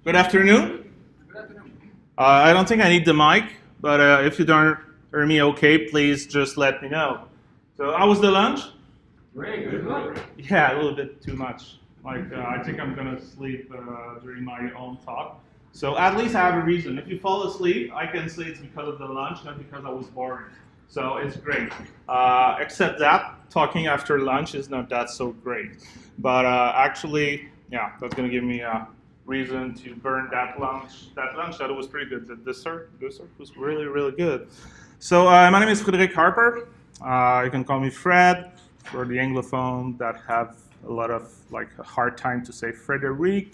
Good afternoon. Good afternoon. I don't think I need the mic, but if you don't hear me okay, please just let me know. So how was the lunch? Great, good. Yeah, a little bit too much. I think I'm gonna sleep during my own talk. So at least I have a reason. If you fall asleep, I can say it's because of the lunch, not because I was boring. So it's great. Except that talking after lunch is not that so great. But actually, yeah, that's gonna give me a reason to burn that lunch. That was pretty good. The dessert was really, really good. So my name is Frédéric Harper. You can call me Fred for the Anglophone that have a lot of a hard time to say Frédéric.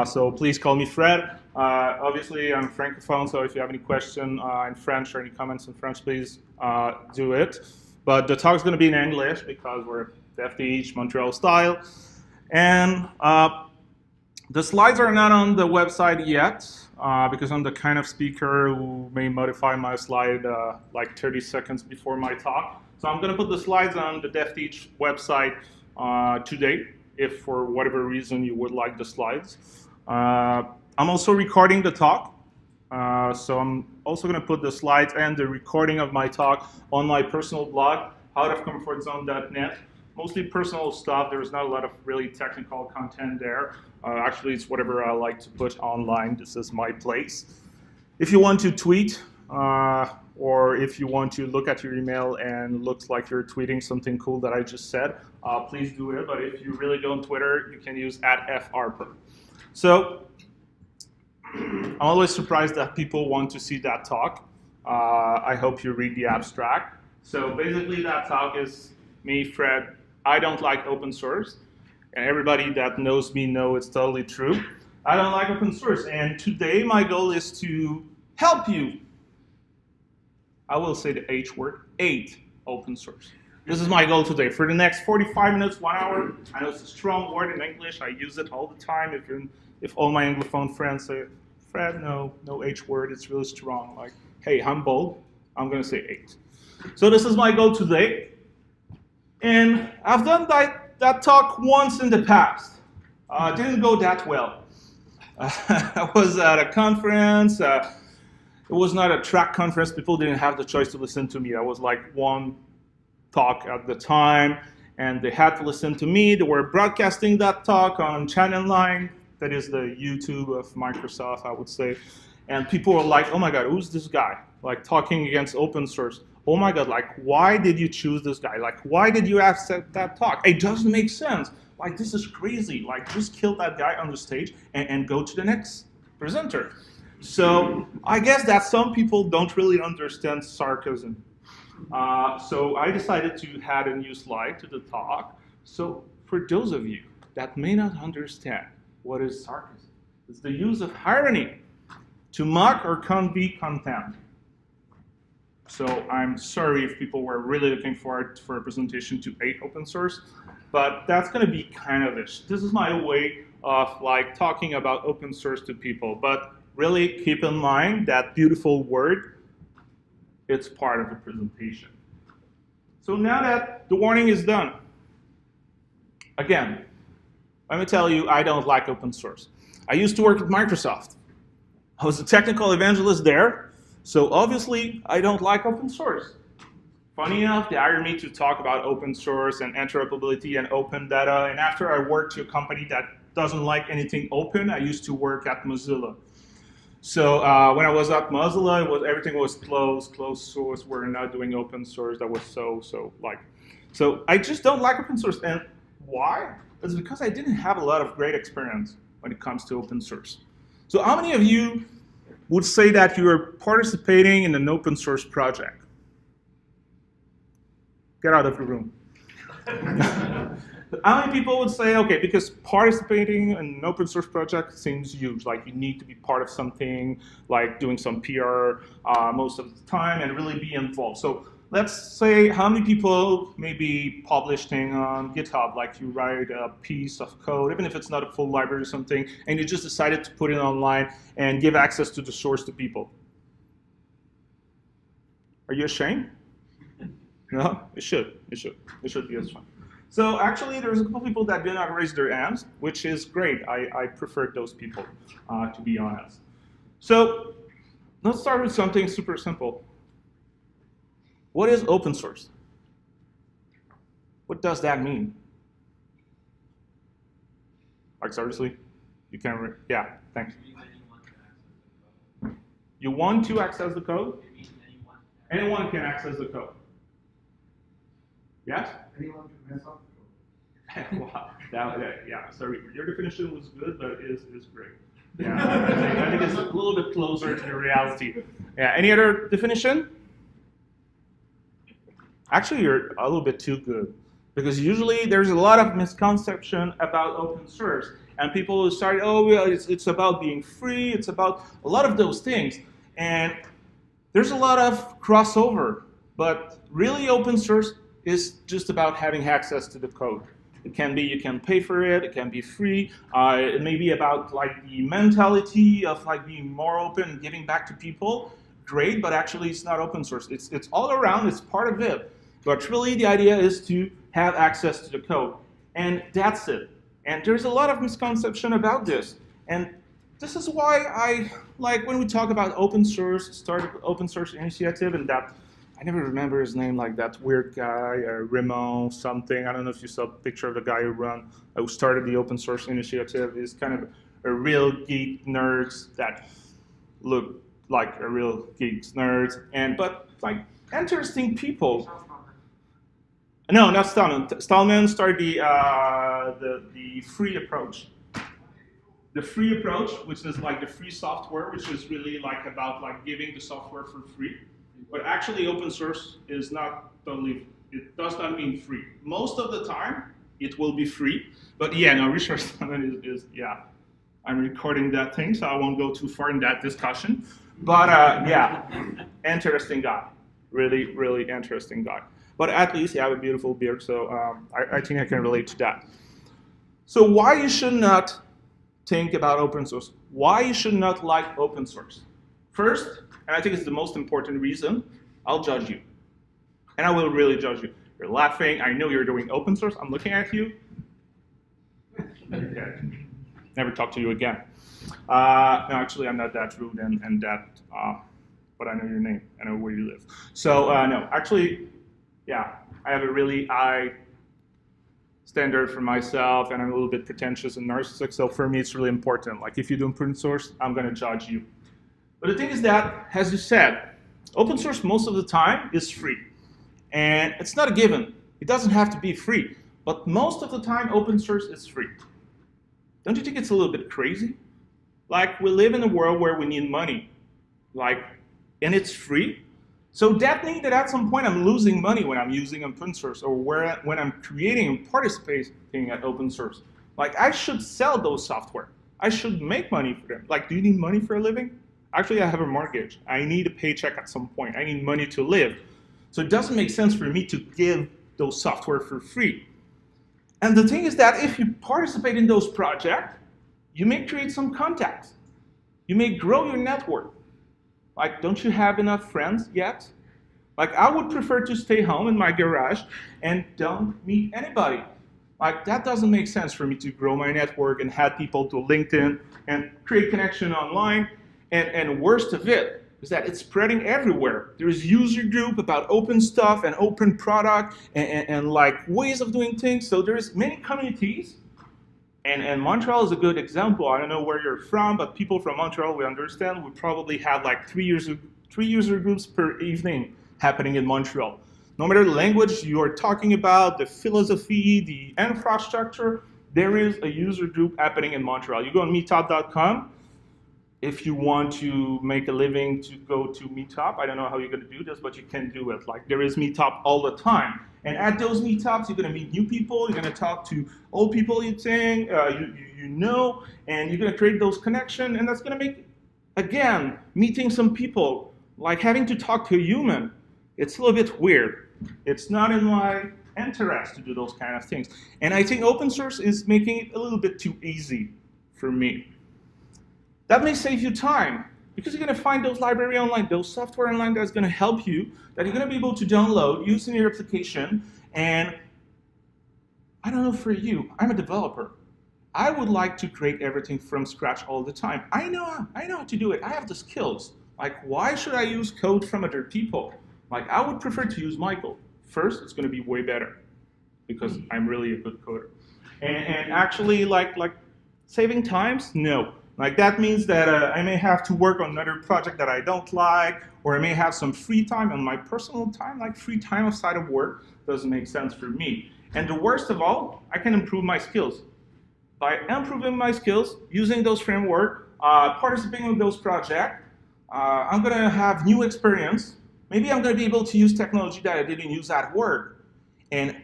So please call me Fred. Obviously, I'm Francophone, so if you have any question in French or any comments in French, please do it. But the talk's going to be in English because we're DevTeach Montreal style. And the slides are not on the website yet because I'm the kind of speaker who may modify my slide like 30 seconds before my talk. So I'm going to put the slides on the DevTeach website today, if for whatever reason you would like the slides. I'm also recording the talk. So I'm also going to put the slides and the recording of my talk on my personal blog, outofcomfortzone.net. Mostly personal stuff. There's not a lot of really technical content there. Actually, it's whatever I like to put online. This is my place. If you want to tweet, or if you want to look at your email and looks like you're tweeting something cool that I just said, please do it. But if you really go on Twitter, you can use @fharper. So I'm always surprised that people want to see that talk. I hope you read the abstract. So basically, that talk is me, Fred. I don't like open source. And everybody that knows me knows it's totally true. I don't like open source. And today, my goal is to help you. I will say the H word, hate open source. This is my goal today. For the next 45 minutes, 1 hour, I know it's a strong word in English. I use it all the time. If all my Anglophone friends say, Fred, no H word, it's really strong. Like, hey, I'm bold. I'm going to say hate. So this is my goal today. And I've done that talk once in the past. Didn't go that well. I was at a conference. It was not a track conference. People didn't have the choice to listen to me. I was like one talk at the time, and they had to listen to me. They were broadcasting that talk on Channel 9. That is the YouTube of Microsoft, I would say. And people were like, oh my God, who's this guy? Like talking against open source. Oh my God, like why did you choose this guy? Like why did you have said that talk? It doesn't make sense. Like this is crazy. Like just kill that guy on the stage and go to the next presenter. So I guess that some people don't really understand sarcasm. So I decided to add a new slide to the talk. So for those of you that may not understand what is sarcasm, it's the use of irony to mock or convey contempt. So I'm sorry if people were really looking forward for a presentation to hate open source, but that's going to be kind of it. This is my way of like talking about open source to people. But really keep in mind that beautiful word, it's part of the presentation. So now that the warning is done, again, let me tell you, I don't like open source. I used to work at Microsoft. I was a technical evangelist there. So obviously, I don't like open source. Funny enough, they hired me to talk about open source and interoperability and open data. And after I worked to a company that doesn't like anything open, I used to work at Mozilla. So when I was at Mozilla, everything was closed source. We're not doing open source. That was so I just don't like open source. And why? It's because I didn't have a lot of great experience when it comes to open source. So how many of you would say that you are participating in an open source project? Get out of the room. How many people would say, okay, because participating in an open source project seems huge, like you need to be part of something, like doing some PR most of the time and really be involved. So let's say how many people maybe publish things on GitHub, like you write a piece of code, even if it's not a full library or something, and you just decided to put it online and give access to the source to people. Are you ashamed? No, it should be as fun. So actually, there's a couple people that did not raise their hands, which is great. I preferred those people, to be honest. So let's start with something super simple. What is open source? What does that mean? Like seriously? You can't, yeah, thanks. You want to access the code? Anyone can access the code. Yes? Anyone can mess up the code. Wow. Yeah, sorry, your definition was good, but it is great. Yeah, I think it's a little bit closer to the reality. Yeah, any other definition? Actually, you're a little bit too good. Because usually there's a lot of misconception about open source. And people will start, oh, well, it's about being free, it's about a lot of those things. And there's a lot of crossover. But really, open source is just about having access to the code. It can be, you can pay for it, it can be free. It may be about like the mentality of like being more open and giving back to people. Great, but actually it's not open source. It's all around, it's part of it. But really the idea is to have access to the code. And that's it. And there's a lot of misconception about this. And this is why I like when we talk about open source, start open source initiative, and that, I never remember his name, like that weird guy, Raymond something. I don't know if you saw a picture of the guy who started the open source initiative. He's kind of a real geek nerd that look like a real geek nerd, but like interesting people. No, not Stallman. Stallman started the free approach. The free approach, which is like the free software, which is really like about like giving the software for free. But actually, open source is not totally. It does not mean free. Most of the time, it will be free. But yeah, no, Richard Stallman is yeah. I'm recording that thing, so I won't go too far in that discussion. But yeah, interesting guy. Really, really interesting guy. But at least you have a beautiful beard, so I think I can relate to that. So why you should not think about open source? Why you should not like open source? First, and I think it's the most important reason, I'll judge you. And I will really judge you. You're laughing, I know you're doing open source, I'm looking at you. Okay. Never talk to you again. No, actually I'm not that rude and that, but I know your name, I know where you live. So no, actually, yeah, I have a really high standard for myself, and I'm a little bit pretentious and narcissistic, so for me it's really important. Like if you do open source, I'm gonna judge you. But the thing is that, as you said, open source most of the time is free. And it's not a given. It doesn't have to be free, but most of the time open source is free. Don't you think it's a little bit crazy? Like we live in a world where we need money, like, and it's free. So that means that at some point I'm losing money when I'm using open source or when I'm creating and participating at open source. Like I should sell those software. I should make money for them. Like, do you need money for a living? Actually, I have a mortgage. I need a paycheck at some point. I need money to live. So it doesn't make sense for me to give those software for free. And the thing is that if you participate in those projects, you may create some contacts. You may grow your network. Like, don't you have enough friends yet? Like, I would prefer to stay home in my garage and don't meet anybody. Like, that doesn't make sense for me to grow my network and add people to LinkedIn and create connection online. And worst of it is that it's spreading everywhere. There's user group about open stuff and open product and like ways of doing things. So there's many communities. And Montreal is a good example. I don't know where you're from, but people from Montreal, we understand, we probably have like three user groups per evening happening in Montreal. No matter the language you're talking about, the philosophy, the infrastructure, there is a user group happening in Montreal. You go on meetup.com. If you want to make a living to go to Meetup, I don't know how you're going to do this, but you can do it. Like there is Meetup all the time. And at those meetups, you're going to meet new people. You're going to talk to old people you know, and you're going to create those connections. And that's going to make, again, meeting some people, like having to talk to a human. It's a little bit weird. It's not in my interest to do those kind of things. And I think open source is making it a little bit too easy for me. That may save you time, because you're going to find those libraries online, those software online that's going to help you, that you're going to be able to download, use in your application, and I don't know for you, I'm a developer. I would like to create everything from scratch all the time. I know how to do it. I have the skills. Like, why should I use code from other people? Like, I would prefer to use my code. First, it's going to be way better because I'm really a good coder. And actually, like saving times, no. Like that means that I may have to work on another project that I don't like, or I may have some free time on my personal time. Like free time outside of work doesn't make sense for me. And the worst of all, I can improve my skills. By improving my skills, using those frameworks, participating in those projects, I'm going to have new experience. Maybe I'm going to be able to use technology that I didn't use at work. And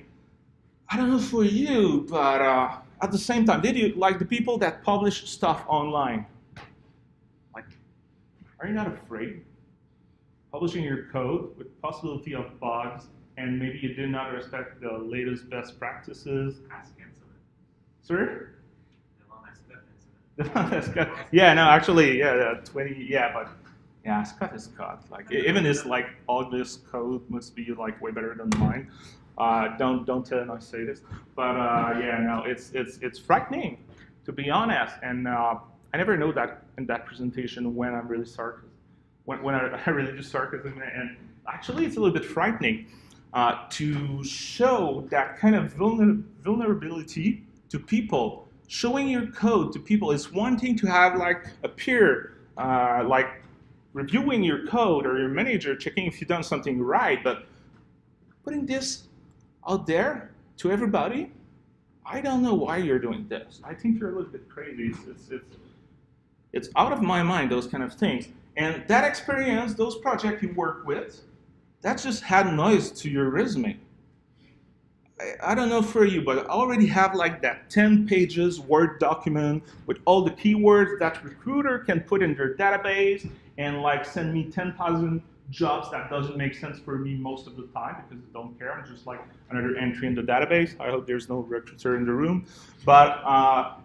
I don't know for you, but at the same time, did you like the people that publish stuff online? Like, are you not afraid? Publishing your code with possibility of bugs, and maybe you did not respect the latest best practices. Ask incident. Sorry? The one that's incident. Yeah, no, actually, yeah, 20, yeah, but yeah, Scott is Scott. Like, even his like all this code must be like way better than mine. Don't tell him I say this, but yeah, no, it's frightening, to be honest. And I never know that in that presentation when I'm really sarcasm, when I really do sarcasm, and actually it's a little bit frightening to show that kind of vulnerability to people. Showing your code to people is one thing to have like a peer, like reviewing your code or your manager checking if you've done something right, but putting this out there to everybody, I don't know why you're doing this. I think you're a little bit crazy. It's out of my mind, those kind of things. And that experience, those projects you work with, that just had noise to your resume. I don't know for you, but I already have like that 10 pages Word document with all the keywords that recruiter can put in their database and like send me 10,000 jobs that doesn't make sense for me most of the time because I don't care. I'm just like another entry in the database. I hope there's no recruiter in the room. But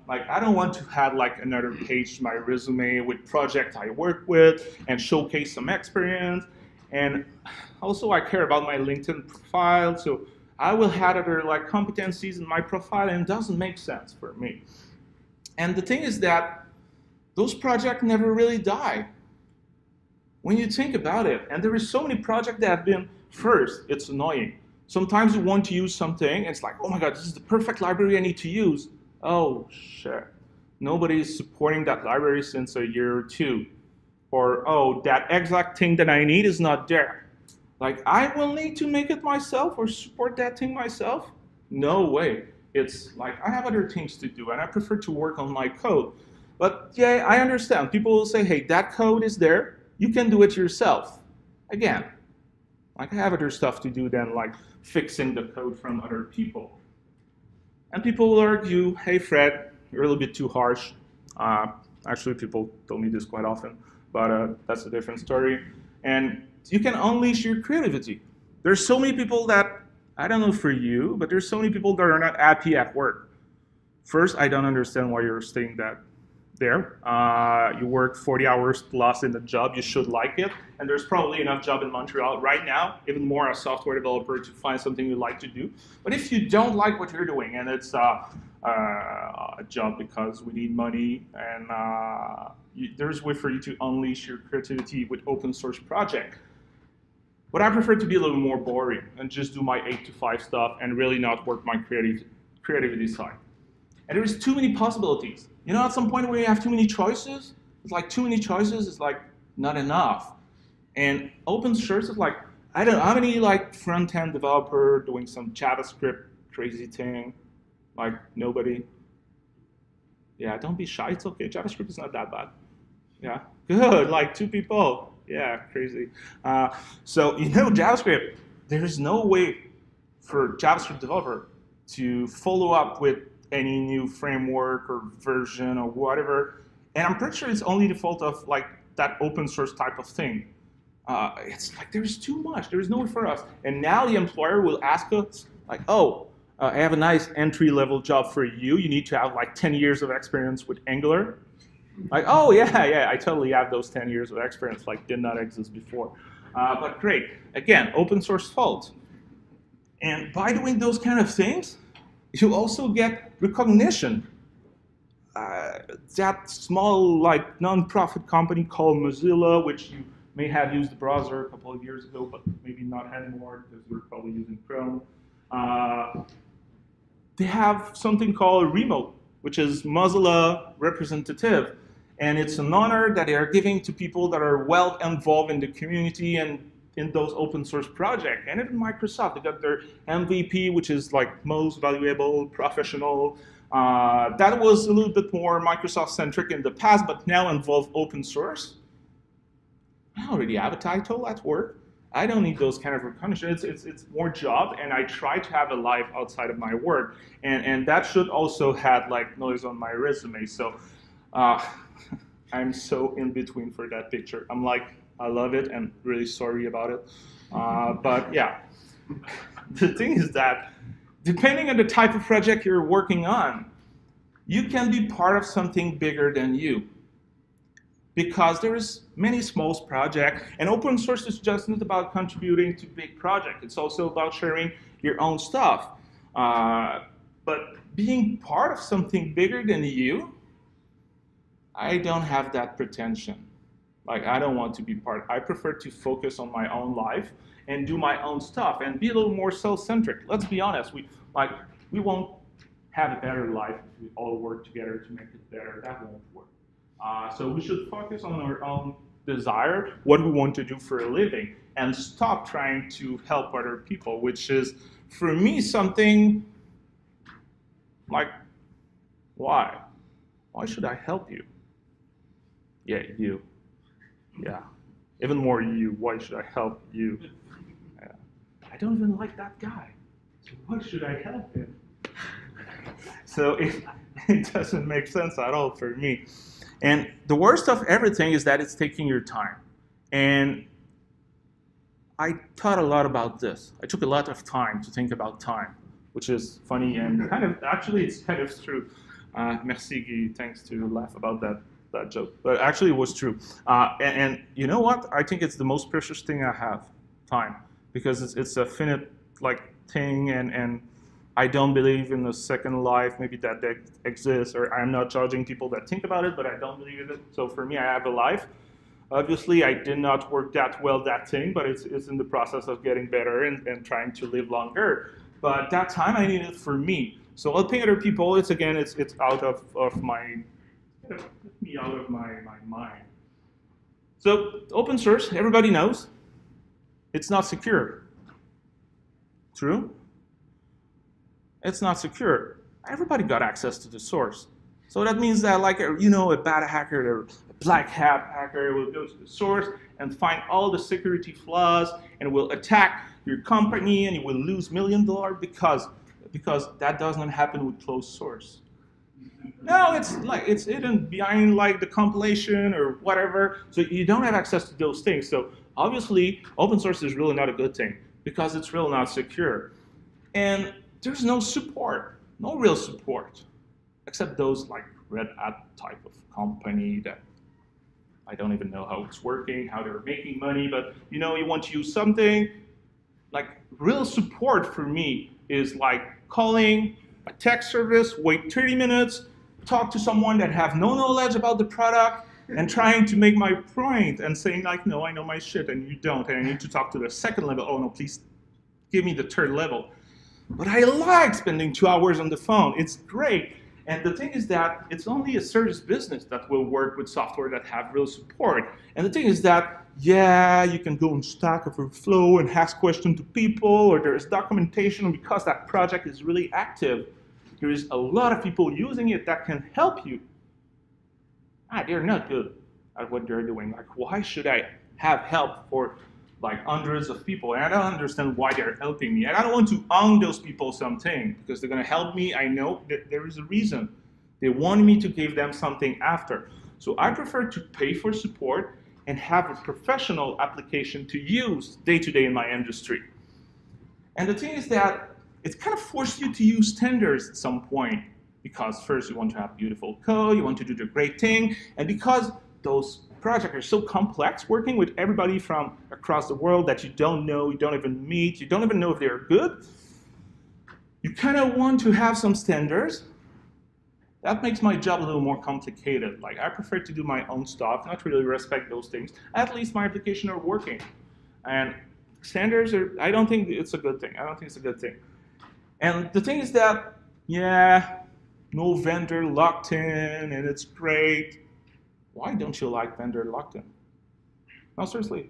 like I don't want to have like another page to my resume with projects I work with and showcase some experience. And also I care about my LinkedIn profile. So I will have other like competencies in my profile, and it doesn't make sense for me. And the thing is that those projects never really die. When you think about it, and there is so many projects that have been first, it's annoying. Sometimes you want to use something, and it's like, oh my god, this is the perfect library I need to use. Oh shit, nobody is supporting that library since a year or two. Or, oh, that exact thing that I need is not there. Like, I will need to make it myself or support that thing myself? No way. It's like, I have other things to do, and I prefer to work on my code. But yeah, I understand. People will say, hey, that code is there. You can do it yourself. Again, like I have other stuff to do than like fixing the code from other people. And people will argue, hey, Fred, you're a little bit too harsh. Actually, people tell me this quite often, but that's a different story. And you can unleash your creativity. There's so many people that, I don't know for you, but there's so many people that are not happy at work. First, I don't understand why you're staying there. You work 40 hours plus in the job, you should like it. And there's probably enough job in Montreal right now, even more as a software developer, to find something you like to do. But if you don't like what you're doing, and it's a job because we need money, and there's a way for you to unleash your creativity with open source project. But I prefer to be a little more boring and just do my 8 to 5 stuff and really not work my creativity side. And there's too many possibilities. You know, at some point where you have too many choices, it's like too many choices is like not enough. And open source is like, I don't know how many like front-end developer doing some JavaScript crazy thing, like nobody. Yeah, don't be shy, it's okay, JavaScript is not that bad. Yeah, good, like 2 people. Yeah, crazy. So, you know, JavaScript, there's no way for JavaScript developer to follow up with any new framework or version or whatever. And I'm pretty sure it's only the fault of like that open source type of thing. It's like there's too much, there's no way for us. And now the employer will ask us like, oh, I have a nice entry-level job for you. You need to have like 10 years of experience with Angular. Like, oh yeah, I totally have those 10 years of experience, like did not exist before. But great, again, open source fault. And by doing those kind of things, You also get recognition. That small, like, non-profit company called Mozilla, which you may have used the browser a couple of years ago, but maybe not anymore because you're probably using Chrome. They have something called Remote, which is Mozilla representative. And it's an honor that they are giving to people that are well involved in the community and in those open source projects. And even Microsoft, they got their MVP, which is like most valuable, professional. That was a little bit more Microsoft-centric in the past, but now involve open source. I already have a title at work. I don't need those kind of recognition. It's more job, and I try to have a life outside of my work. And that should also have like noise on my resume. So I'm so in between for that picture. I'm like, I love it and really sorry about it. But yeah, the thing is that depending on the type of project you're working on, you can be part of something bigger than you. Because there's many small projects, and open source is just not about contributing to big projects. It's also about sharing your own stuff. But being part of something bigger than you, I don't have that pretension. Like, I don't want to be part. I prefer to focus on my own life and do my own stuff and be a little more self-centric. Let's be honest, we won't have a better life if we all work together to make it better. That won't work. So we should focus on our own desire, what we want to do for a living, and stop trying to help other people, which is, for me, something like, why? Why should I help you? Yeah, you. Yeah, even more you. Why should I help you? Yeah. I don't even like that guy, so why should I help him? So it doesn't make sense at all for me. And the worst of everything is that it's taking your time. And I thought a lot about this. I took a lot of time to think about time, which is funny and kind of, actually it's kind of true. Merci Guy, thanks to laugh about that joke. But actually it was true. And you know what? I think it's the most precious thing I have, time. Because it's a finite like thing, and I don't believe in a second life, maybe that exists, or I'm not judging people that think about it, but I don't believe in it. So for me, I have a life. Obviously, I did not work that well that thing, but it's in the process of getting better and trying to live longer. But that time I need it for me. So helping other people, it's out of my, me out of my mind. So open source, everybody knows, it's not secure. True? It's not secure. Everybody got access to the source. So that means that, like, a bad hacker or a black hat hacker will go to the source and find all the security flaws and will attack your company, and you will lose $1 million because that doesn't happen with closed source. No, it's hidden behind like the compilation or whatever. So you don't have access to those things. So obviously, open source is really not a good thing because it's really not secure. And there's no support, no real support, except those like Red Hat type of company that I don't even know how it's working, how they're making money, but you want to use something. Like, real support for me is like calling a tech service, wait 30 minutes, talk to someone that have no knowledge about the product, and trying to make my point and saying like, no, I know my shit and you don't, and I need to talk to the second level. Oh no, please give me the third level. But I like spending 2 hours on the phone. It's great. And the thing is that it's only a service business that will work with software that have real support. And the thing is that, yeah, you can go on Stack Overflow and ask questions to people, or there is documentation because that project is really active. There is a lot of people using it that can help you. They're not good at what they're doing. Like, why should I have help for like hundreds of people? And I don't understand why they're helping me. And I don't want to own those people something because they're going to help me. I know that there is a reason. They want me to give them something after. So I prefer to pay for support and have a professional application to use day-to-day in my industry. And the thing is that it kind of forces you to use standards at some point, because first you want to have beautiful code, you want to do the great thing, and because those projects are so complex, working with everybody from across the world that you don't know, you don't even meet, you don't even know if they're good, You kind of want to have some standards. That makes my job a little more complicated. Like, I prefer to do my own stuff, not really respect those things. At least my application are working. And standards are, I don't think it's a good thing. I don't think it's a good thing. And the thing is that, yeah, no vendor locked in, and it's great. Why don't you like vendor locked in? No, seriously.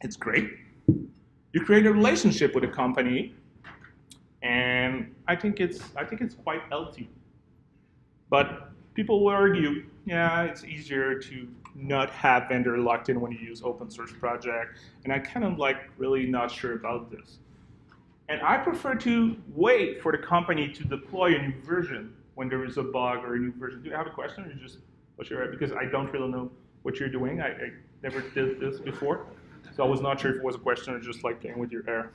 It's great. You create a relationship with a company, and I think it's quite healthy. But people will argue, yeah, it's easier to not have vendor locked in when you use open source project, and I kind of like really not sure about this. And I prefer to wait for the company to deploy a new version when there is a bug or a new version. Do you have a question, or just what's your, because I don't really know what you're doing. I never did this before, so I was not sure if it was a question or just like playing with your air.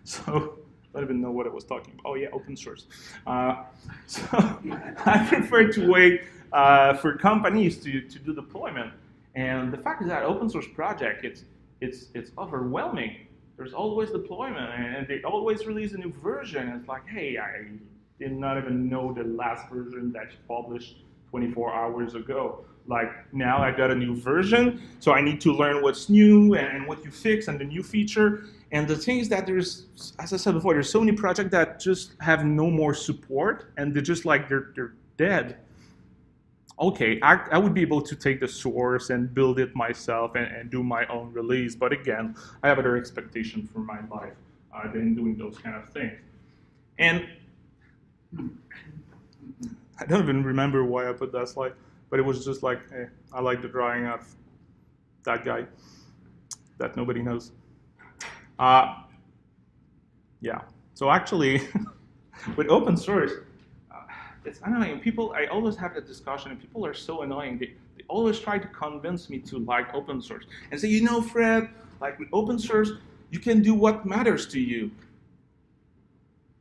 So I don't even know what I was talking about. Oh yeah, open source. So I prefer to wait for companies to do deployment. And the fact is that open source project, it's overwhelming. There's always deployment, and they always release a new version. It's like, hey, I did not even know the last version that you published 24 hours ago. Like, now I got a new version, so I need to learn what's new and what you fix and the new feature. And the thing is that there's, as I said before, there's so many projects that just have no more support, and they're just like, they're dead. Okay, I would be able to take the source and build it myself and do my own release, but again, I have other expectations for my life than doing those kind of things. And I don't even remember why I put that slide, but it was just like, hey, I like the drawing of that guy that nobody knows. Yeah, so actually, with open source, it's annoying. People, I always have that discussion, and people are so annoying. They always try to convince me to like open source and say, you know, Fred, like with open source, you can do what matters to you.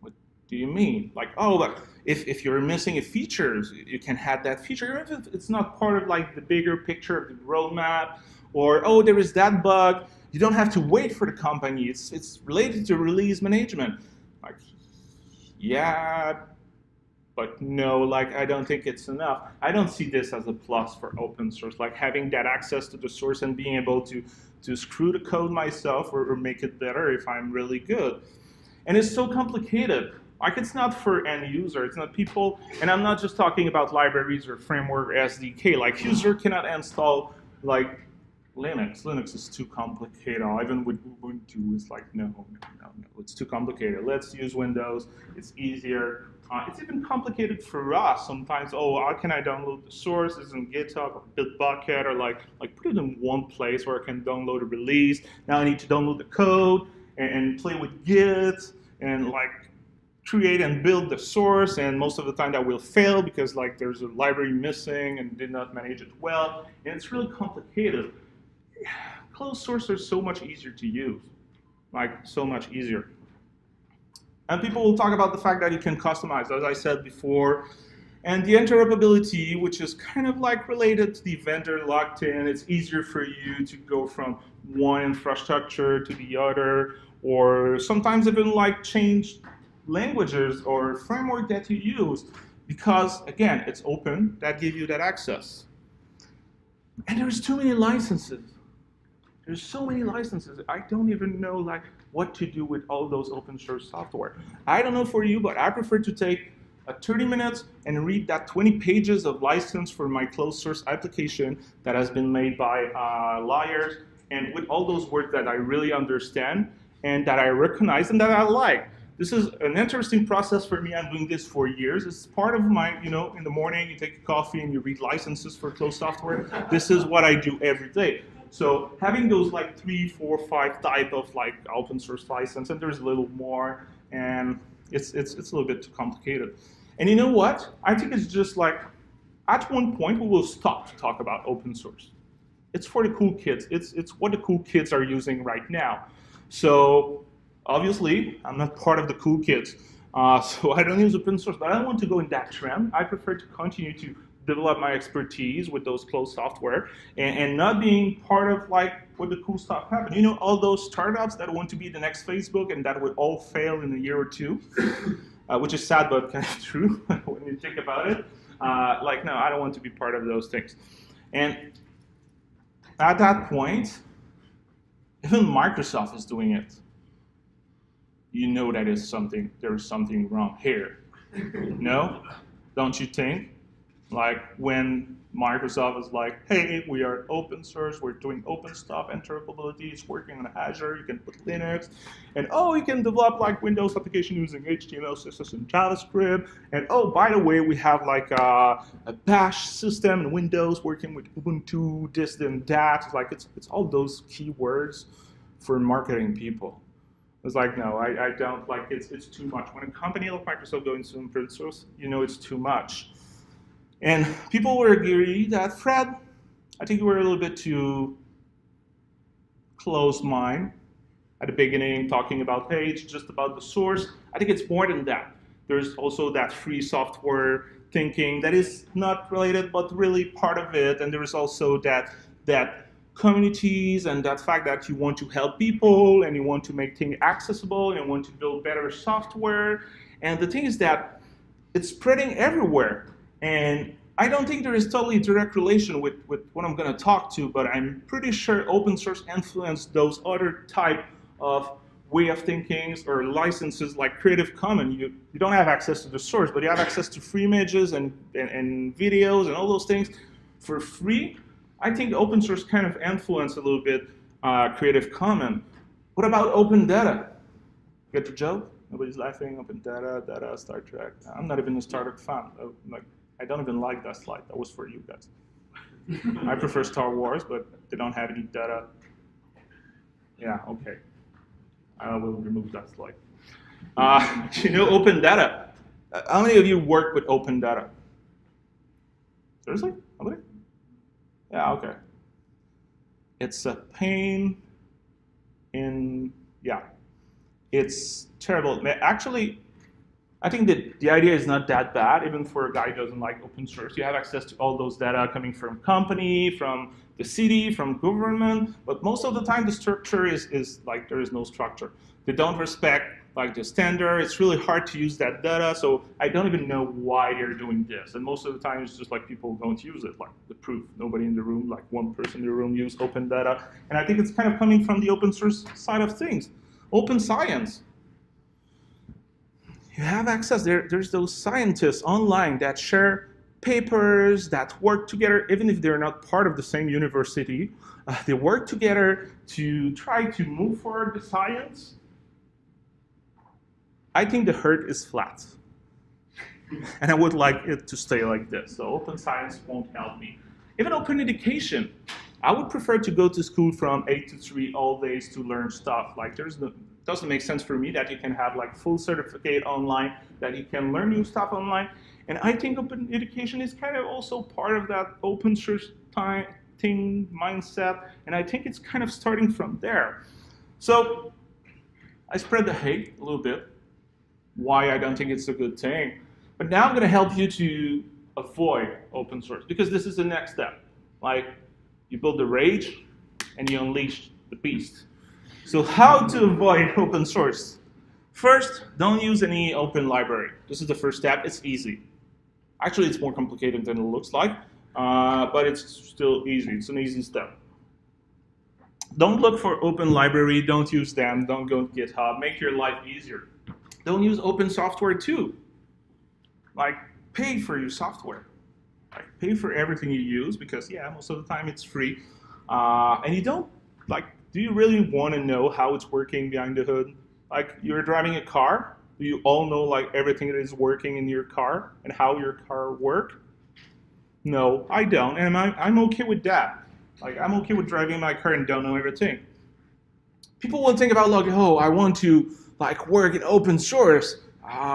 What do you mean? Like, oh, but if you're missing a feature, you can add that feature, even if it's not part of like the bigger picture of the roadmap, or oh, there is that bug. You don't have to wait for the company. It's related to release management. Like, yeah. But no, like, I don't think it's enough. I don't see this as a plus for open source, like having that access to the source and being able to screw the code myself or make it better if I'm really good. And it's so complicated. Like, it's not for end user, it's not people, and I'm not just talking about libraries or framework or SDK. Like, user cannot install like Linux. Linux is too complicated. Even with Ubuntu, it's like, no, it's too complicated. Let's use Windows, it's easier. It's even complicated for us sometimes. Oh, how can I download the sources in GitHub or Bitbucket, or like put it in one place where I can download a release. Now I need to download the code and play with Git and like create and build the source. And most of the time that will fail because like there's a library missing and did not manage it well. And it's really complicated. Closed source are so much easier to use, like so much easier. And people will talk about the fact that you can customize, as I said before, and the interoperability, which is kind of like related to the vendor locked in. It's easier for you to go from one infrastructure to the other, or sometimes even like change languages or framework that you use, because again, it's open, that gives you that access. And there's too many licenses. There's so many licenses. I don't even know like what to do with all those open source software. I don't know for you, but I prefer to take 30 minutes and read that 20 pages of license for my closed source application that has been made by lawyers, and with all those words that I really understand and that I recognize and that I like. This is an interesting process for me. I'm doing this for years. It's part of my, you know, in the morning you take a coffee and you read licenses for closed software. This is what I do every day. So having those like 3, 4, 5 type of like open source license, and there's a little more, and it's a little bit too complicated. And you know what? I think it's just like, at one point we will stop to talk about open source. It's for the cool kids. It's what the cool kids are using right now. So obviously, I'm not part of the cool kids. So I don't use open source, but I don't want to go in that trend. I prefer to continue to develop my expertise with those closed software and not being part of like what the cool stuff happened. You know, all those startups that want to be the next Facebook and that would all fail in a year or two, which is sad but kind of true when you think about it. Like, no, I don't want to be part of those things. And at that point, even Microsoft is doing it. You know that is something, there's something wrong here. No? Don't you think? Like when Microsoft is like, hey, we are open source, we're doing open stuff, interoperability, it's working on Azure, you can put Linux, and oh, you can develop like Windows application using HTML, CSS, and JavaScript, and oh, by the way, we have like a bash system in Windows working with Ubuntu, this and that. It's like, it's all those keywords for marketing people. It's like, no, I don't, like, it's too much. When a company like Microsoft goes into open source, you know it's too much. And people were agree that, Fred, I think you were a little bit too close-minded at the beginning, talking about, hey, it's just about the source. I think it's more than that. There's also that free software thinking that is not related, but really part of it. And there is also that communities and that fact that you want to help people and you want to make things accessible and you want to build better software. And the thing is that it's spreading everywhere. And I don't think there is totally direct relation with what I'm going to talk to, but I'm pretty sure open source influenced those other type of way of thinking or licenses like Creative Commons. You don't have access to the source, but you have access to free images and videos and all those things for free. I think open source kind of influenced a little bit Creative Commons. What about open data? Get the joke? Nobody's laughing. Open data, Star Trek. I'm not even a Star Trek fan. I don't even like that slide. That was for you guys. I prefer Star Wars, but they don't have any data. Yeah, okay. I will remove that slide. You know, open data. How many of you work with open data? Seriously? Nobody? Yeah, okay. It's a pain in, yeah. It's terrible. Actually, I think that the idea is not that bad, even for a guy who doesn't like open source. You have access to all those data coming from company, from the city, from government, but most of the time the structure is like there is no structure. They don't respect like the standard. It's really hard to use that data, so I don't even know why they're doing this. And most of the time it's just like people don't use it, like the proof. Nobody in the room, like one person in the room use open data. And I think it's kind of coming from the open source side of things. Open science. You have access, there's those scientists online that share papers, that work together, even if they're not part of the same university. They work together to try to move forward the science. I think the earth is flat. And I would like it to stay like this. So open science won't help me. Even open education. I would prefer to go to school from 8 to 3 all days to learn stuff. Like doesn't make sense for me that you can have like full certificate online, that you can learn new stuff online. And I think open education is kind of also part of that open source thing mindset. And I think it's kind of starting from there. So I spread the hate a little bit, why I don't think it's a good thing. But now I'm going to help you to avoid open source, because this is the next step. Like, you build the rage and you unleash the beast. So how to avoid open source? First, don't use any open library. This is the first step. It's easy. Actually, it's more complicated than it looks like, but it's still easy. It's an easy step. Don't look for open library. Don't use them. Don't go to GitHub. Make your life easier. Don't use open software too. Like, pay for your software. Like, pay for everything you use, because yeah, most of the time it's free. And you don't, like, do you really want to know how it's working behind the hood? Like, you're driving a car. Do you all know like everything that is working in your car and how your car works? No, I don't, and I'm okay with that. Like, I'm okay with driving my car and don't know everything. People will think about like, oh, I want to like work in open source.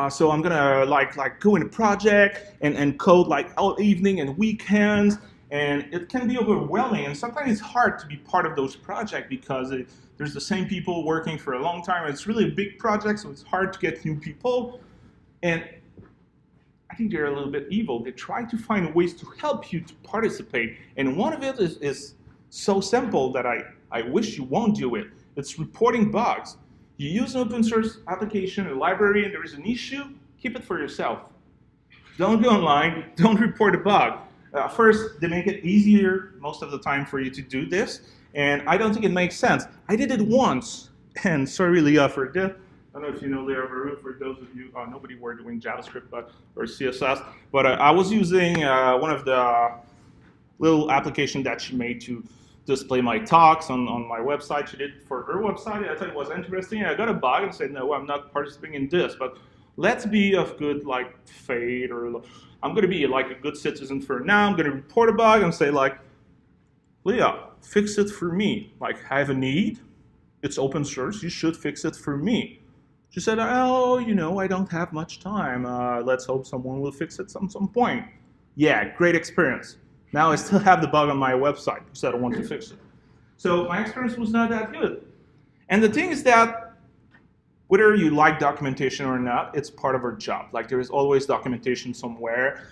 So I'm gonna like go in a project and code like all evening and weekends, and it can be overwhelming. And sometimes it's hard to be part of those projects because there's the same people working for a long time. It's really a big project, so it's hard to get new people. And I think they're a little bit evil. They try to find ways to help you to participate. And one of it is so simple that I wish you won't do it. It's reporting bugs. You use an open source application, a library, and there is an issue, keep it for yourself. Don't go online, don't report a bug. First, they make it easier most of the time for you to do this, and I don't think it makes sense. I did it once, and sorry Leah for this. I don't know if you know Leah Veru, for those of you, nobody were doing JavaScript or CSS, but I was using one of the little application that she made to display my talks on my website. She did it for her website. I thought it was interesting. I got a bug and said, no, I'm not participating in this, but let's be of good faith, or I'm going to be like a good citizen for now. I'm going to report a bug and say Leah, fix it for me. I have a need. It's open source. You should fix it for me. She said, oh, I don't have much time. Let's hope someone will fix it at some point. Yeah, great experience. Now I still have the bug on my website because I don't want to fix it. So my experience was not that good. And the thing is that whether you like documentation or not, it's part of our job. There is always documentation somewhere.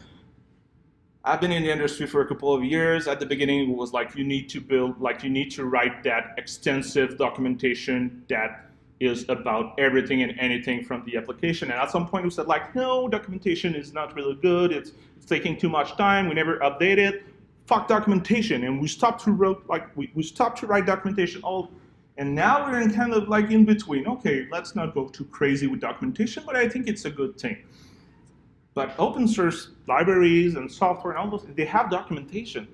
I've been in the industry for a couple of years. At the beginning, it was you need to build, you need to write that extensive documentation that is about everything and anything from the application. And at some point we said no, documentation is not really good. It's taking too much time. We never update it. Fuck documentation. And we stopped to write documentation all. And now we're in kind of in between. Okay, let's not go too crazy with documentation, but I think it's a good thing. But open source libraries and software and all those, they have documentation.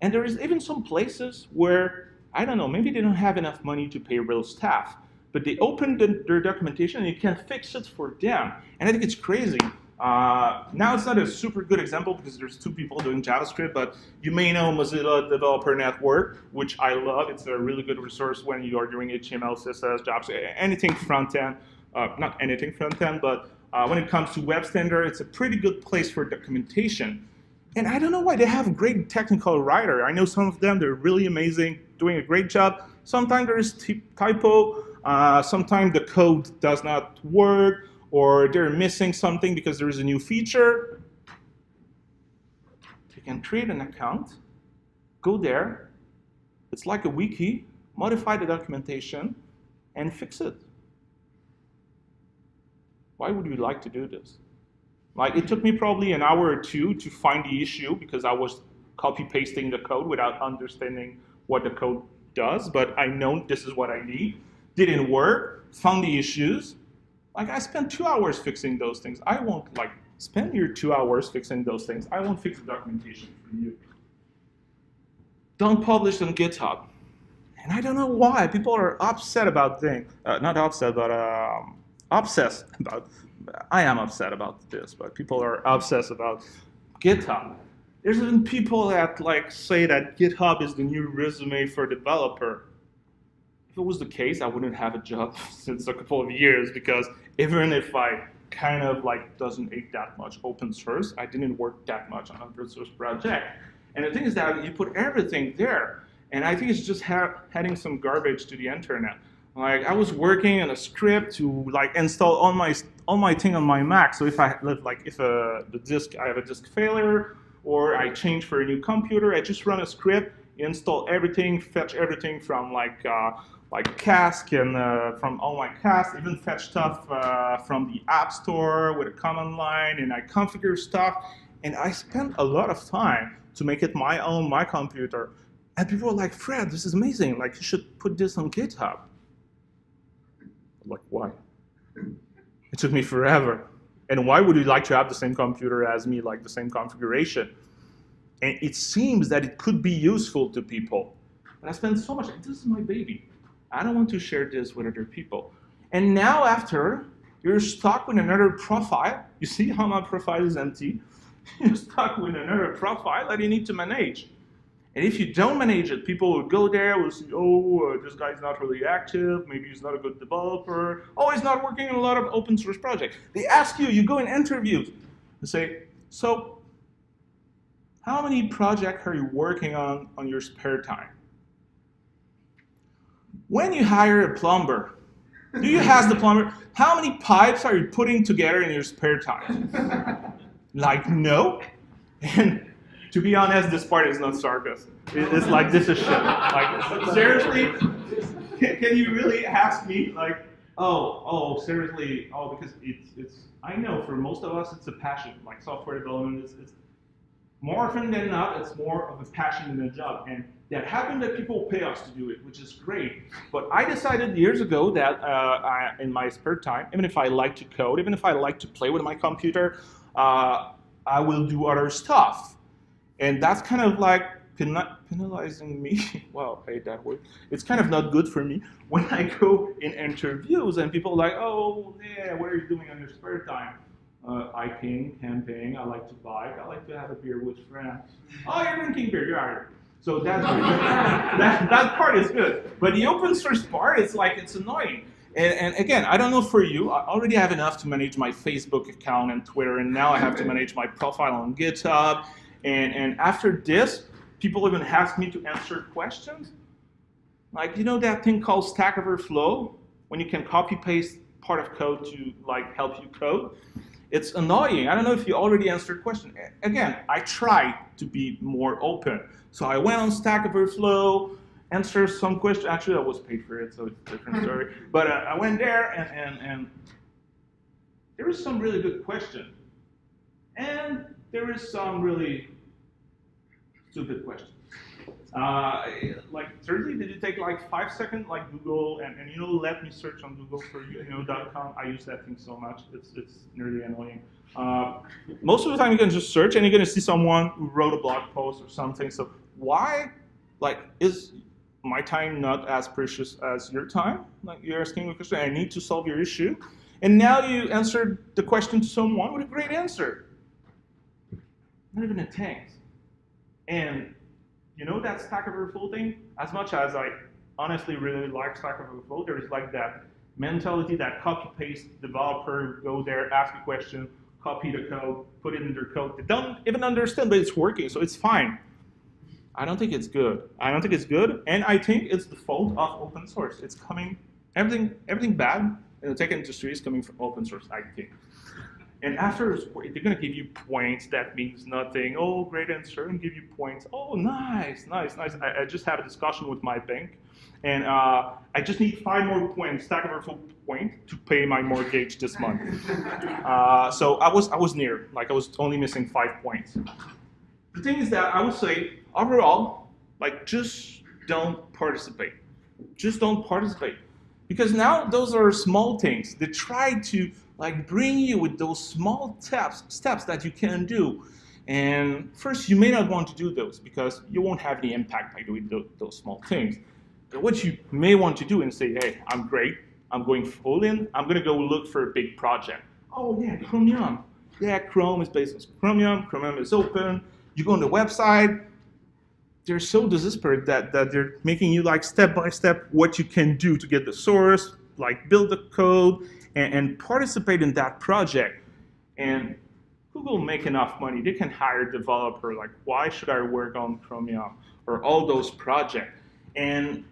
And there is even some places where, I don't know, maybe they don't have enough money to pay real staff, but they open their documentation and you can fix it for them. And I think it's crazy. Now it's not a super good example because there's 2 people doing JavaScript, but you may know Mozilla Developer Network, which I love. It's a really good resource when you are doing HTML, CSS, JavaScript, anything front-end. Not anything front-end, but when it comes to web standard, it's a pretty good place for documentation. And I don't know why. They have a great technical writer. I know some of them, they're really amazing, doing a great job. Sometimes there's typo. Sometimes the code does not work, or they're missing something because there is a new feature. You can create an account, go there. It's like a wiki, modify the documentation, and fix it. Why would you like to do this? It took me probably an hour or 2 to find the issue because I was copy-pasting the code without understanding what the code does, but I know this is what I need. Didn't work, found the issues. I spent 2 hours fixing those things. I won't spend your 2 hours fixing those things. I won't fix the documentation for you. Don't publish on GitHub. And I don't know why. People are upset about things. Not upset, but obsessed about. I am upset about this, but people are obsessed about GitHub. There's even people that say that GitHub is the new resume for developer. If it was the case, I wouldn't have a job since a couple of years because even if I kind of doesn't eat that much open source, I didn't work that much on an open source project. And the thing is that you put everything there, and I think it's just adding some garbage to the internet. I was working on a script to install all my thing on my Mac. So if I if I have a disk failure or I change for a new computer, I just run a script, install everything, fetch everything from Cask and from all my Cask, even fetch stuff from the App Store with a command line, and I configure stuff. And I spent a lot of time to make it my computer. And people were like, Fred, this is amazing. You should put this on GitHub. Why? It took me forever. And why would you like to have the same computer as me, the same configuration? And it seems that it could be useful to people. But I spent so much, this is my baby. I don't want to share this with other people. And now after, you're stuck with another profile. You see how my profile is empty? You're stuck with another profile that you need to manage. And if you don't manage it, people will go there, will say, oh, this guy's not really active, maybe he's not a good developer, oh, he's not working on a lot of open source projects. They ask you, you go in interviews, and say, so, how many projects are you working on your spare time? When you hire a plumber, do you ask the plumber, how many pipes are you putting together in your spare time? Like, no. And to be honest, this part is not sarcasm. It's like, this is shit. Like, seriously, can you really ask me, like, oh, seriously, because it's, I know for most of us, it's a passion. Like, software development is more often than not, it's more of a passion than a job. And that happened that people pay us to do it, which is great. But I decided years ago that in my spare time, even if I like to code, even if I like to play with my computer, I will do other stuff. And that's kind of like penalizing me. Wow, I hate that word. It's kind of not good for me when I go in interviews and people are like, oh, yeah, what are you doing on your spare time? Hiking, camping, I like to bike, I like to have a beer with friends. Oh, you're drinking beer, you're out. So that's good. that part is good. But the open source part, it's like, it's annoying. And again, I don't know for you, I already have enough to manage my Facebook account and Twitter, and now I have to manage my profile on GitHub. And after this, people even ask me to answer questions. Like, you know that thing called Stack Overflow, when you can copy paste part of code to like help you code? It's annoying. I don't know if you already answered the question. Again, I try to be more open. So I went on Stack Overflow, answered some questions. Actually, I was paid for it, so it's a different story. But I went there, and there was some really good question. And there is some really stupid questions. Like, seriously, did it take like 5 seconds, like Google, and you know, let me search on Google for you.com. I use that thing so much, it's nearly annoying. Most of the time you can just search and you're gonna see someone who wrote a blog post or something. So why, like, is my time not as precious as your time? Like, you're asking a question, I need to solve your issue. And now you answered the question to someone with a great answer. Not even a thanks. And you know that Stack Overflow thing? As much as I honestly really like Stack Overflow, there's like that mentality that copy-paste developer go there, ask a question, copy the code, put it in their code. They don't even understand, but it's working, so it's fine. I don't think it's good. I don't think it's good, and I think it's the fault of open source. It's coming, everything bad in the tech industry is coming from open source, I think. And after, they're going to give you points. That means nothing. Oh, great answer, and give you points. Oh, nice. I just had a discussion with my bank, and I just need 5 more points, Stack Overflow point, to pay my mortgage this month. So I was near. Like, I was only missing 5 points. The thing is that I would say, overall, like, just don't participate. Just don't participate. Because now those are small things. They try to like bring you with those small steps that you can do. And first, you may not want to do those because you won't have any impact by doing those small things. But what you may want to do and say, hey, I'm great, I'm going full in, I'm gonna go look for a big project. Oh yeah, Chromium. Yeah, Chrome is based on Chromium, Chromium is open. You go on the website, they're so desperate that they're making you like step by step what you can do to get the source, like build the code, and participate in that project. And Google make enough money. They can hire a developer. Like, why should I work on Chromium or all those projects? And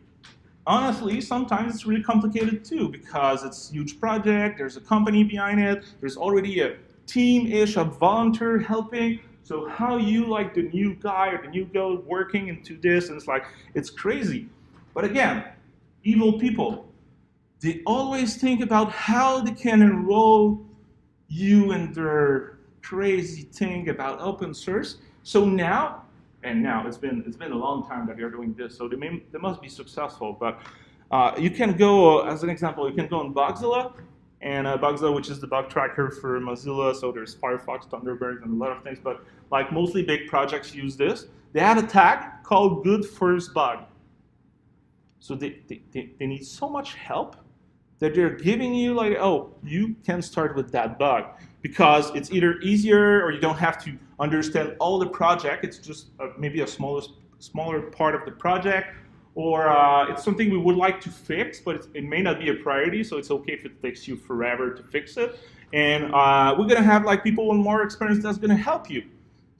honestly, sometimes it's really complicated too because it's a huge project. There's a company behind it. There's already a team-ish of volunteer helping. So how you, like the new guy or the new girl, working into this, and it's like, it's crazy. But again, evil people, they always think about how they can enroll you in their crazy thing about open source. So now, it's been a long time that they're doing this, so they must be successful. But you can go, as an example, you can go on Bugzilla, and Bugzilla, which is the bug tracker for Mozilla, so there's Firefox, Thunderbird, and a lot of things, but like mostly big projects use this. They had a tag called good first bug. So they need so much help that they're giving you like, oh, you can start with that bug because it's either easier or you don't have to understand all the project. It's just maybe a smaller part of the project, or it's something we would like to fix, but it may not be a priority, so it's okay if it takes you forever to fix it. And we're gonna have like people with more experience that's gonna help you.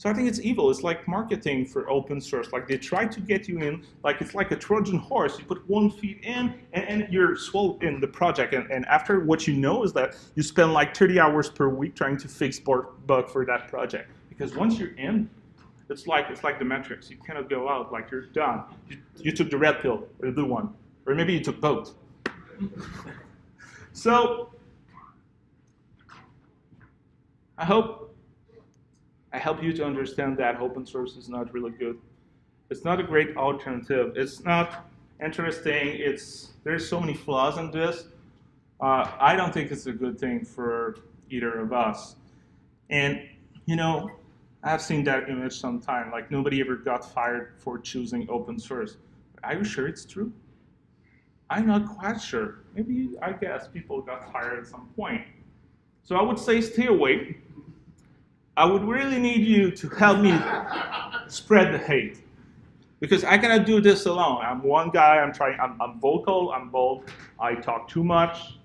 So I think it's evil. It's like marketing for open source. Like they try to get you in, like it's like a Trojan horse. You put 1 feet in and you're swallowed in the project. And after what you know is that you spend like 30 hours per week trying to fix bug for that project. Because once you're in, it's like the Matrix. You cannot go out, like you're done. You took the red pill or the blue one. Or maybe you took both. So I help you to understand that open source is not really good. It's not a great alternative. It's not interesting. There's so many flaws in this. I don't think it's a good thing for either of us. And I've seen that image sometime. Like nobody ever got fired for choosing open source. Are you sure it's true? I'm not quite sure. Maybe, I guess, people got fired at some point. So I would say stay away. I would really need you to help me spread the hate. Because I cannot do this alone. I'm one guy, I'm vocal, I'm bold, I talk too much.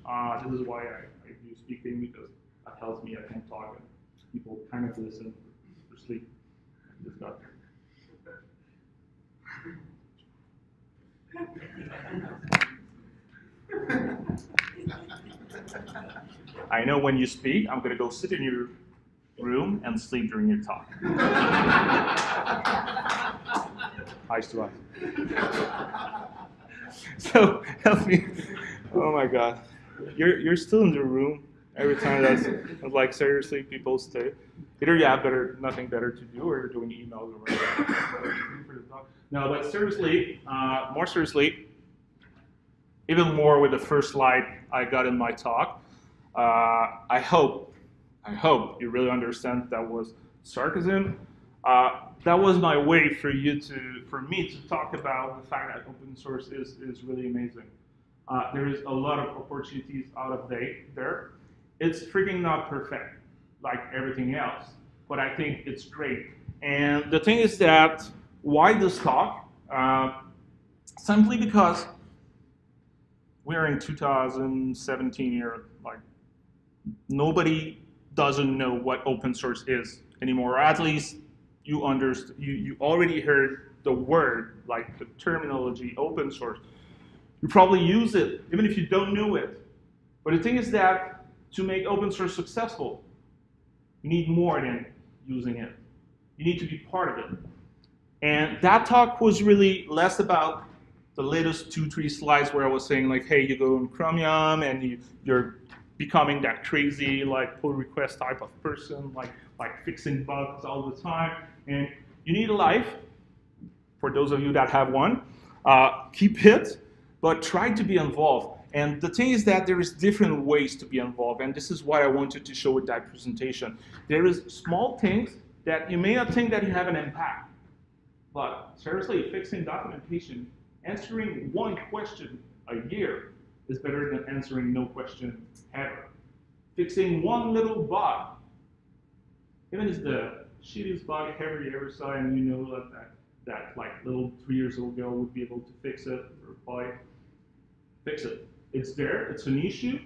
This is why I do speaking, because that tells me I can't talk and people kind of listen for sleep. Just got I know when you speak, I'm going to go sit in your room and sleep during your talk. Eyes to eyes. So help me. Oh my God, you're still in the room every time. That's like seriously, people stay. Either you have nothing better to do, or you're doing emails or whatever. No, but seriously, more seriously, even more with the first slide I got in my talk. I hope you really understand that was sarcasm. That was my way for me to talk about the fact that open source is really amazing. There is a lot of opportunities out of there. It's freaking not perfect like everything else, but I think it's great. And the thing is that why this talk? Simply because we're in 2017 here, like nobody doesn't know what open source is anymore, or at least you already heard the word, like the terminology open source. You probably use it, even if you don't know it. But the thing is that to make open source successful, you need more than using it. You need to be part of it. And that talk was really less about the latest 2-3 slides where I was saying like, hey, you go in Chromium and you're becoming that crazy like pull request type of person, like fixing bugs all the time. And you need a life. For those of you that have one, keep it, but try to be involved. And the thing is that there is different ways to be involved, and this is what I wanted to show with that presentation. There is small things that you may not think that you have an impact, but seriously, fixing documentation, answering one question a year is better than answering no question ever. Fixing one little bug, even if it's the shittiest bug ever saw, and you know that like little 3 years old girl would be able to fix it, or boy, fix it. It's there, it's an issue.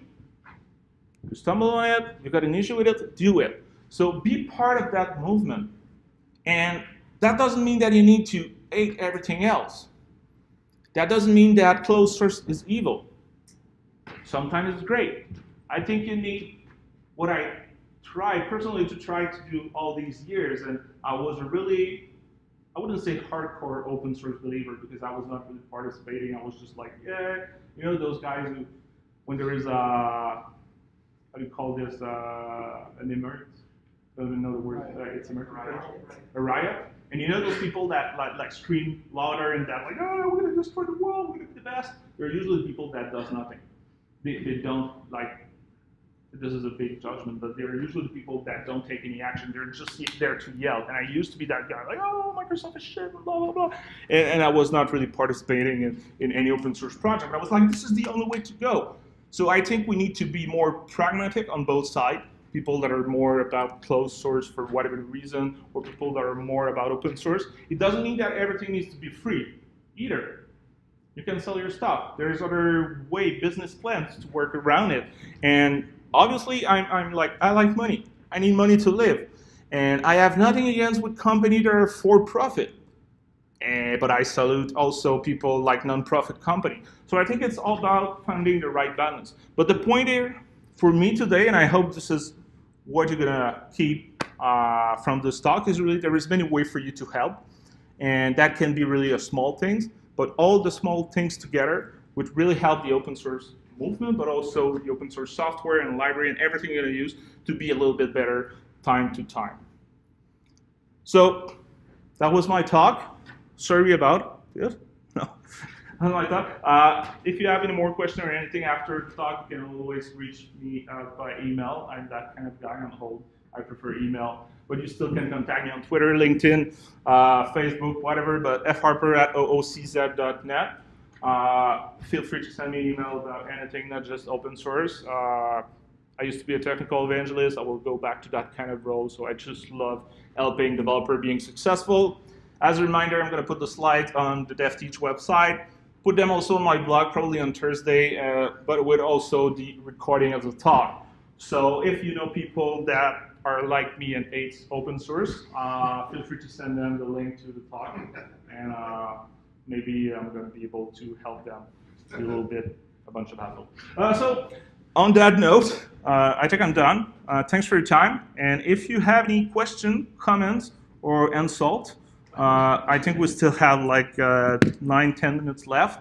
You stumble on it, you got an issue with it, do it. So be part of that movement. And that doesn't mean that you need to hate everything else. That doesn't mean that closed source is evil. Sometimes it's great. I think you need what I tried personally to do all these years, and I was a really, I wouldn't say hardcore open source believer because I was not really participating. I was just like, yeah, you know those guys who, when there is how do you call this, an emerge? I don't know the word, it's American French. A riot. And you know those people that like scream louder and that like, oh, we're gonna destroy the world, we're gonna be the best. They're usually people that does nothing. They don't like, this is a big judgment, but they're usually the people that don't take any action. They're just there to yell. And I used to be that guy, like, oh, Microsoft is shit, blah, blah, blah. And I was not really participating in any open source project. But I was like, this is the only way to go. So I think we need to be more pragmatic on both sides. People that are more about closed source for whatever reason, or people that are more about open source. It doesn't mean that everything needs to be free either. You can sell your stuff. There's other business plans to work around it. And obviously, I'm like, I like money. I need money to live. And I have nothing against with companies that are for profit. But I salute also people like non-profit company. So I think it's all about finding the right balance. But the point here for me today, and I hope this is what you're gonna keep from this talk, is really there is many ways for you to help. And that can be really a small things, but all the small things together would really help the open source movement, but also the open source software and library and everything you're gonna use to be a little bit better time to time. So that was my talk. Sorry about, yes? No, not my talk. If you have any more questions or anything after the talk, you can always reach me by email. I'm that kind of guy on hold. I prefer email, but you still can contact me on Twitter, LinkedIn, Facebook, whatever, but fharper@oocz.net. Feel free to send me an email about anything, not just open source. I used to be a technical evangelist. I will go back to that kind of role, so I just love helping developer being successful. As a reminder, I'm going to put the slides on the DevTeach website, put them also on my blog probably on Thursday, but with also the recording of the talk. So if you know people that are like me and hate open source, feel free to send them the link to the talk, and maybe I'm going to be able to help them do a little bit, a bunch of hassle. So on that note, I think I'm done. Thanks for your time, and if you have any questions, comments, or insult, I think we still have like 9-10 minutes left.